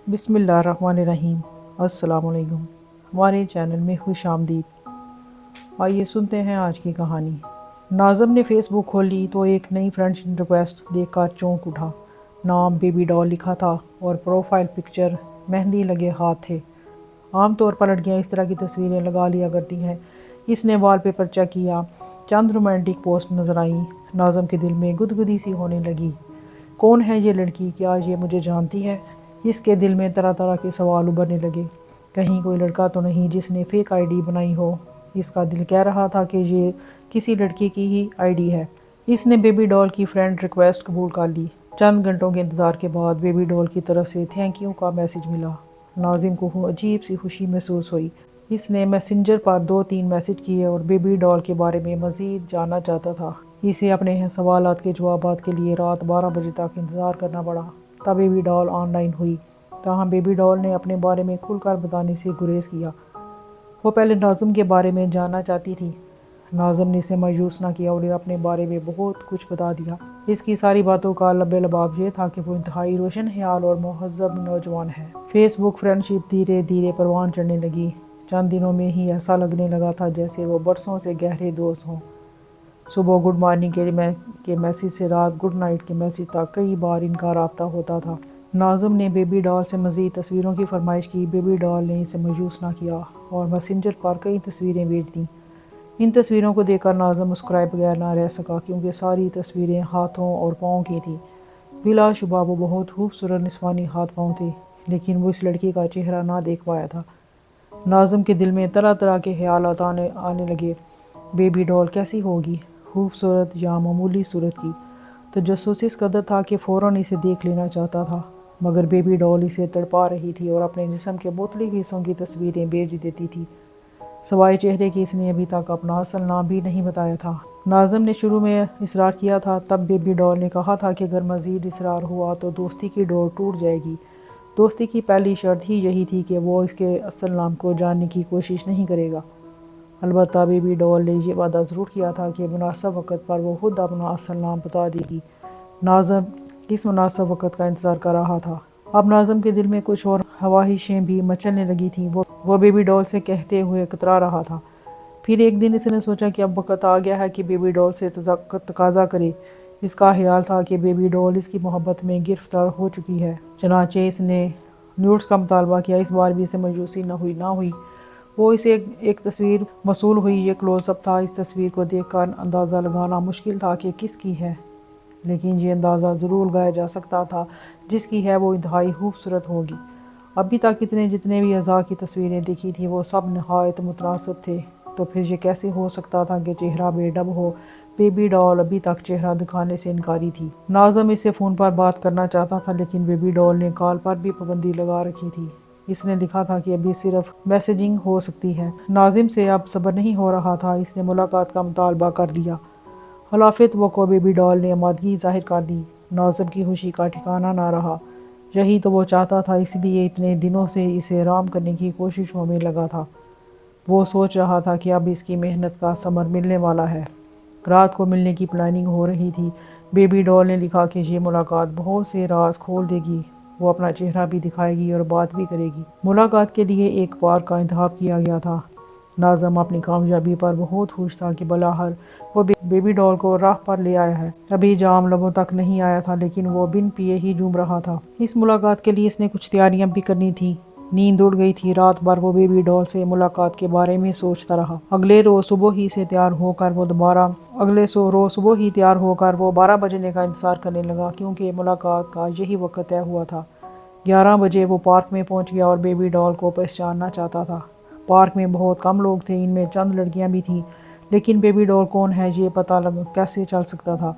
बिस्मिल्लाहिर्रहमानिर्रहीम। अस्सलाम वालेकुम। हमारे चैनल में खुश आमदीद। आइए सुनते हैं आज की कहानी। नाज़म ने फ़ेसबुक खोली तो एक नई फ्रेंड रिक्वेस्ट देखकर चौंक उठा। नाम बेबी डॉल लिखा था और प्रोफाइल पिक्चर मेहंदी लगे हाथ थे। आम तौर पर लड़कियां इस तरह की तस्वीरें लगा लिया करती हैं। इसने वॉलपेपर चेक किया, चंद रोमांटिक पोस्ट नज़र आईं। नाज़म के दिल में गुदगुदी सी होने लगी। कौन है ये लड़की? क्या ये मुझे जानती है? इसके दिल में तरह तरह के सवाल उभरने लगे। कहीं कोई लड़का तो नहीं जिसने फ़ेक आईडी बनाई हो? इसका दिल कह रहा था कि ये किसी लड़की की ही आईडी है। इसने बेबी डॉल की फ्रेंड रिक्वेस्ट कबूल कर ली। चंद घंटों के इंतज़ार के बाद बेबी डॉल की तरफ से थैंक यू का मैसेज मिला। नाजिम को अजीब सी खुशी महसूस हुई। इसने मैसेंजर पर 2-3 मैसेज किए और बेबी डॉल के बारे में मज़ीद जानना चाहता था। इसे अपने सवालात के जवाबात के लिए रात 12 बजे तक इंतज़ार करना पड़ा। तब बेबी डॉल ऑनलाइन हुई। ताहम बेबी डॉल ने अपने बारे में खुलकर बताने से गुरेज किया। वो पहले नाज़म के बारे में जानना चाहती थी। नाज़म ने इसे मायूस ना किया और अपने बारे में बहुत कुछ बता दिया। इसकी सारी बातों का लबे लबाब ये था कि वो इंतहाई रोशन ख्याल और महज़ब नौजवान है। फेसबुक फ्रेंडशिप धीरे धीरे परवान चढ़ने लगी। चंद दिनों में ही ऐसा लगने लगा था जैसे वो बरसों से गहरे दोस्त हों। सुबह गुड मॉर्निंग के मैसेज से रात गुड नाइट के मैसेज तक कई बार इनका रब्ता होता था। नाज़म ने बेबी डॉल से मज़ीद तस्वीरों की फरमाइश की। बेबी डॉल ने इसे मायूस ना किया और मैसेंजर पर कई तस्वीरें भेज दीं। इन तस्वीरों को देखकर नाज़म मुस्कुराए बगैर ना रह सका, क्योंकि सारी तस्वीरें हाथों और पाँव की थी। बिलाशुबा वो बहुत खूबसूरत निस्वानी हाथ पाँव थे, लेकिन वो इस लड़की का चेहरा ना देख पाया था। नाज़म के दिल में तरह तरह के ख्यालात आने लगे। बेबी डॉल कैसी होगी, खूबसूरत या मामूली सूरत की? तजस्सुस इस कदर था कि फ़ौरन इसे देख लेना चाहता था। मगर बेबी डॉल इसे तड़पा रही थी और अपने जिस्म के मुख्तलिफ हिस्सों की तस्वीरें भेज देती थी। सवाए चेहरे की इसने अभी तक अपना असल नाम भी नहीं बताया था। नाज़म ने शुरू में इसरार किया था, तब बेबी डॉल ने कहा था कि अगर मज़ीद इसरार हुआ तो दोस्ती की डोर टूट जाएगी। दोस्ती की पहली शर्त ही यही थी कि वो इसके असल नाम को जानने की कोशिश नहीं करेगा। अलबत्ता बेबी डॉल ने यह वादा ज़रूर किया था कि मुनासिब वक़्त पर वो खुद अपना असल नाम बता देगी। नाज़म इस मुनासिब वक़्त का इंतज़ार कर रहा था। अब नाज़म के दिल में कुछ और ख्वाहिशें भी मचलने लगी थीं। वो बेबी डॉल से कहते हुए कतरा रहा था। फिर एक दिन इसने सोचा कि अब वक़्त आ गया है कि बेबी डॉल से तकाज़ा करे। इसका ख्याल था कि बेबी डॉल इसकी मोहब्बत में गिरफ़्तार हो चुकी है। चनाचे इसने न्यूड्स का मुतालबा किया। इस बार भी इसे मायूसी ना हुई। वो इसे एक तस्वीर मौसूल हुई। ये क्लोज़अप था। इस तस्वीर को देखकर अंदाज़ा लगाना मुश्किल था कि किसकी है, लेकिन ये अंदाज़ा ज़रूर लगाया जा सकता था जिसकी है वो इंतहाई खूबसूरत होगी। अभी तक इतने जितने भी अज़ा की तस्वीरें देखी थी वो सब नहायत मुतनासिब थे। तो फिर ये कैसे हो सकता था कि चेहरा बेडब हो? बेबी डॉल अभी तक चेहरा दिखाने से इनकारी थी। नाज़म इससे फ़ोन पर बात करना चाहता था, लेकिन बेबी डॉल ने कॉल पर भी पाबंदी लगा रखी थी। इसने लिखा था कि अभी सिर्फ मैसेजिंग हो सकती है। नाजिम से अब सब्र नहीं हो रहा था। इसने मुलाकात का मुतालबा कर दिया। हलाफित को बेबी डॉल ने आमादगी जाहिर कर दी। नाज़िम की खुशी का ठिकाना ना रहा। यही तो वो चाहता था, इसलिए इतने दिनों से इसे आराम करने की कोशिशों में लगा था। वो सोच रहा था कि अब इसकी मेहनत का समर मिलने वाला है। रात को मिलने की प्लानिंग हो रही थी। बेबी डॉल ने लिखा कि ये मुलाकात बहुत से राज खोल देगी। वो अपना चेहरा भी दिखाएगी और बात भी करेगी। मुलाकात के लिए एक पार्क का इंतखाब किया गया था। नाज़म अपनी कामयाबी पर बहुत खुश था कि बलाहर वो बेबी डॉल को राह पर ले आया है। अभी जाम लबों तक नहीं आया था, लेकिन वो बिन पिए ही झूम रहा था। इस मुलाकात के लिए इसने कुछ तैयारियां भी करनी थी। नींद उड़ गई थी। रात भर वो बेबी डॉल से मुलाकात के बारे में सोचता रहा। अगले रोज सुबह ही तैयार होकर वो 12 बजने का इंतजार करने लगा, क्योंकि मुलाकात का यही वक्त तय हुआ था। 11 बजे वो पार्क में पहुंच गया और बेबी डॉल को पहचानना चाहता था। पार्क में बहुत कम लोग थे, इनमें चंद लड़कियां भी थीं, लेकिन बेबी डॉल कौन है ये पता कैसे चल सकता था।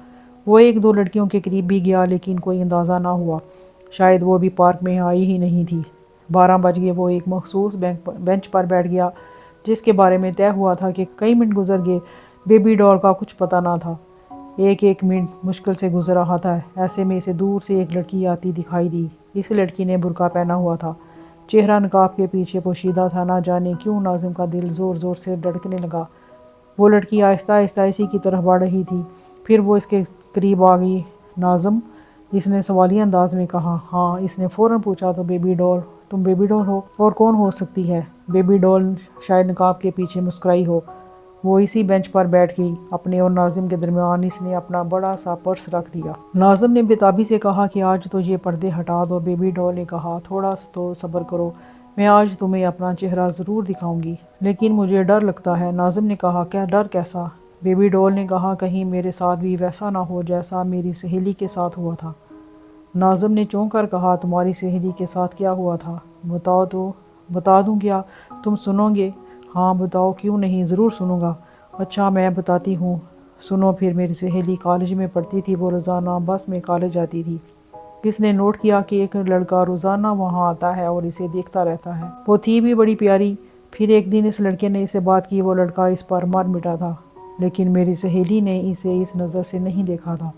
वो 1-2 लड़कियों के करीब भी गया, लेकिन कोई अंदाज़ा ना हुआ। शायद वो भी पार्क में आई ही नहीं थी। 12 बज गए। वो एक मखसूस बेंच पर बैठ गया, जिसके बारे में तय हुआ था कि कई मिनट गुजर गए। बेबी डॉल का कुछ पता ना था। एक मिनट मुश्किल से गुजर रहा था। ऐसे में इसे दूर से एक लड़की आती दिखाई दी। इस लड़की ने बुर्का पहना हुआ था। चेहरा नकाब के पीछे पोशीदा था। ना जाने क्यों नाज़िम का दिल ज़ोर ज़ोर से धड़कने लगा। वो लड़की आहिस्ता आहिस्ता इसी की तरफ बढ़ रही थी। फिर वो इसके करीब आ गई। नाज़िम اس نے سوالیہ انداز میں کہا۔ ہاں، اس نے فوراً پوچھا تو بیبی ڈول، تم بیبی ڈول ہو؟ اور کون ہو سکتی ہے؟ بیبی ڈول شاید نقاب کے پیچھے مسکرائی ہو۔ وہ اسی بینچ پر بیٹھ گئی۔ اپنے اور ناظم کے درمیان اس نے اپنا بڑا سا پرس رکھ دیا۔ ناظم نے بےتابی سے کہا کہ آج تو یہ پردے ہٹا دو۔ بیبی ڈول نے کہا تھوڑا تو صبر کرو، میں آج تمہیں اپنا چہرہ ضرور دکھاؤں گی، لیکن مجھے ڈر لگتا ہے۔ ناظم نے کہا کیا ڈر کیسا؟ بیبی ڈول نے کہا کہیں میرے ساتھ بھی ویسا نہ ہو جیسا میری سہیلی کے ساتھ ہوا تھا۔ ناظم نے چونک کر کہا تمہاری سہیلی کے ساتھ کیا ہوا تھا؟ بتاؤ تو۔ بتا دوں کیا؟ تم سنو گے؟ ہاں بتاؤ، کیوں نہیں، ضرور سنوں گا۔ اچھا میں بتاتی ہوں، سنو پھر۔ میری سہیلی کالج میں پڑھتی تھی، وہ روزانہ بس میں کالج جاتی تھی۔ اس نے نوٹ کیا کہ ایک لڑکا روزانہ وہاں آتا ہے اور اسے دیکھتا رہتا ہے۔ وہ تھی بھی بڑی پیاری۔ پھر ایک دن اس لڑکے نے اسے بات کی، وہ لڑکا اس پر مر مٹا تھا، لیکن میری سہیلی نے اسے اس نظر سے نہیں دیکھا تھا۔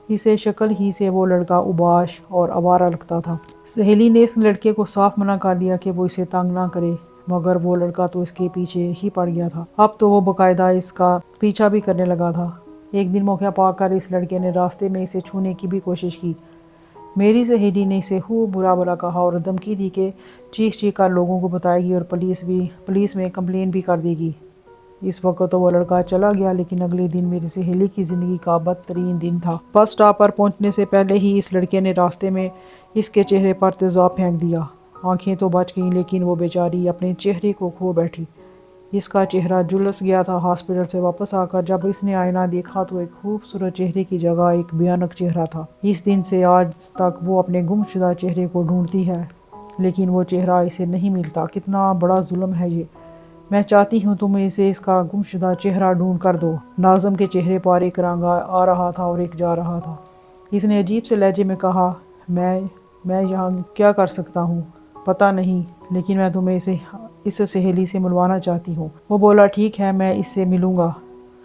اسے شکل ہی سے وہ لڑکا اوباش اور آوارہ لگتا تھا۔ سہیلی نے اس لڑکے کو صاف منع کر دیا کہ وہ اسے تنگ نہ کرے، مگر وہ لڑکا تو اس کے پیچھے ہی پڑ گیا تھا۔ اب تو وہ باقاعدہ اس کا پیچھا بھی کرنے لگا تھا۔ ایک دن موقع پا کر اس لڑکے نے راستے میں اسے چھونے کی بھی کوشش کی۔ میری سہیلی نے اسے خوب برا بھلا کہا اور دھمکی دی کہ چیخ چیخ کر لوگوں کو بتائے گی اور پولیس میں کمپلین بھی کر دے گی۔ اس وقت تو وہ لڑکا چلا گیا، لیکن اگلے دن میری سہیلی کی زندگی کا بدترین دن تھا۔ بس اسٹاپ پر پہنچنے سے پہلے ہی اس لڑکے نے راستے میں اس کے چہرے پر تیزاب پھینک دیا۔ آنکھیں تو بچ گئیں، لیکن وہ بیچاری اپنے چہرے کو کھو بیٹھی۔ اس کا چہرہ جھلس گیا تھا۔ ہاسپٹل سے واپس آ کر جب اس نے آئینہ دیکھا تو ایک خوبصورت چہرے کی جگہ ایک بھیانک چہرہ تھا۔ اس دن سے آج تک وہ اپنے گم شدہ چہرے کو ڈھونڈتی ہے، لیکن وہ چہرہ اسے نہیں ملتا۔ کتنا بڑا ظلم ہے یہ! میں چاہتی ہوں تم اسے اس کا گم شدہ چہرہ ڈھونڈ کر دو۔ ناظم کے چہرے پر ایک رنگ آ رہا تھا اور ایک جا رہا تھا۔ اس نے عجیب سے لہجے میں کہا میں یہاں کیا کر سکتا ہوں پتہ نہیں، لیکن میں تمہیں اس سہیلی سے ملوانا چاہتی ہوں۔ وہ بولا ٹھیک ہے، میں اس سے ملوں گا۔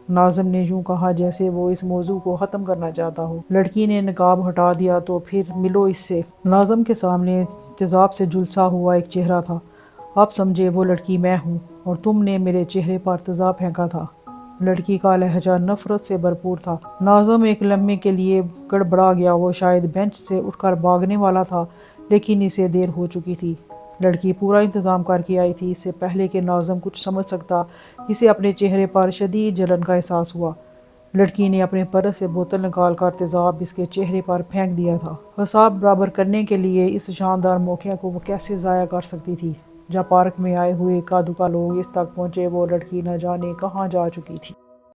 ناظم نے یوں کہا جیسے وہ اس موضوع کو ختم کرنا چاہتا ہو۔ لڑکی نے نقاب ہٹا دیا تو پھر ملو اس سے۔ ناظم کے سامنے تیزاب سے جھلسا ہوا ایک چہرہ تھا۔ اب سمجھے وہ لڑکی میں ہوں اور تم نے میرے چہرے پر تیزاب پھینکا تھا۔ لڑکی کا لہجہ نفرت سے بھرپور تھا۔ ناظم ایک لمحے کے لیے گڑبڑا گیا۔ وہ شاید بینچ سے اٹھ کر بھاگنے والا تھا، لیکن اسے دیر ہو چکی تھی۔ لڑکی پورا انتظام کر کے آئی تھی۔ اس سے پہلے کہ ناظم کچھ سمجھ سکتا، اسے اپنے چہرے پر شدید جلن کا احساس ہوا۔ لڑکی نے اپنے پرس سے بوتل نکال کر تیزاب اس کے چہرے پر پھینک دیا تھا۔ اعصاب برابر کرنے کے لیے اس شاندار موقع کو وہ کیسے ضائع کر سکتی تھی؟ جب پارک میں آئے ہوئے اکا دکا لوگ اس تک پہنچے، وہ لڑکی نہ جانے کہاں جا چکی تھی۔